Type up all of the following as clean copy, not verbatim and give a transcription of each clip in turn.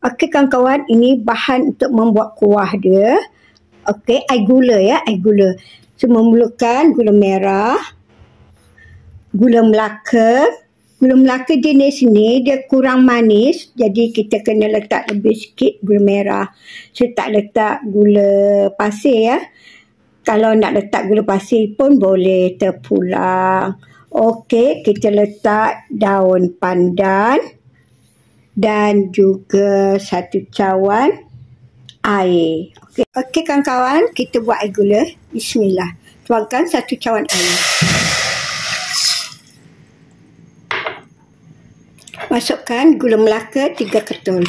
Okey kawan-kawan, ini bahan untuk membuat kuah dia. Okey, air gula ya, air gula. So, memerlukan gula merah, gula Melaka. Gula Melaka jenis ni dia kurang manis, jadi kita kena letak lebih sikit gula merah. So, tak letak gula pasir ya. Kalau nak letak gula pasir pun boleh terpulang. Okey, kita letak daun pandan dan juga 1 cawan air. Okey kawan-kawan, kita buat air gula. Bismillah. Tuangkan 1 cawan air. Masukkan gula Melaka 3 ketul.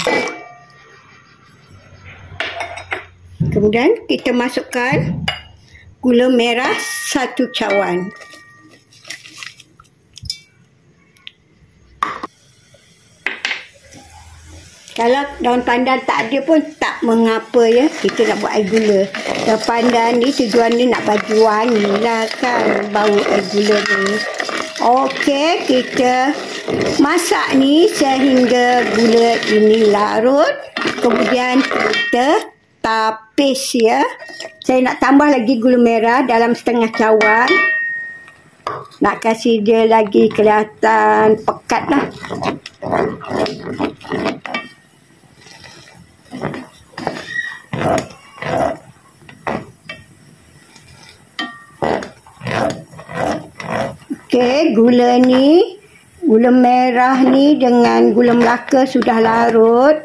Kemudian kita masukkan gula merah 1 cawan. Kalau daun pandan tak ada pun tak mengapa ya. Kita nak buat air gula. Daun pandan ni tujuan ni nak bagi wangi lah kan. Bau air gula ni. Okey, kita masak ni sehingga gula ini larut. Kemudian kita tapis ya. Saya nak tambah lagi gula merah dalam setengah cawan. Nak kasih dia lagi kelihatan pekat lah. Okey, gula merah ni dengan gula Melaka sudah larut.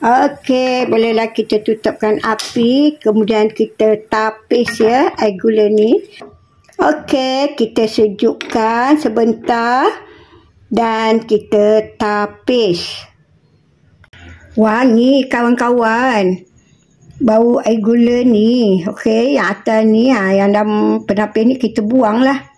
Okey, bolehlah kita tutupkan api, kemudian kita tapis ya air gula ni. Okey, kita sejukkan sebentar dan kita tapis. Wangi kawan-kawan. Bau air gula ni. Okey, yang atas ni, yang dalam penapis ni kita buang lah.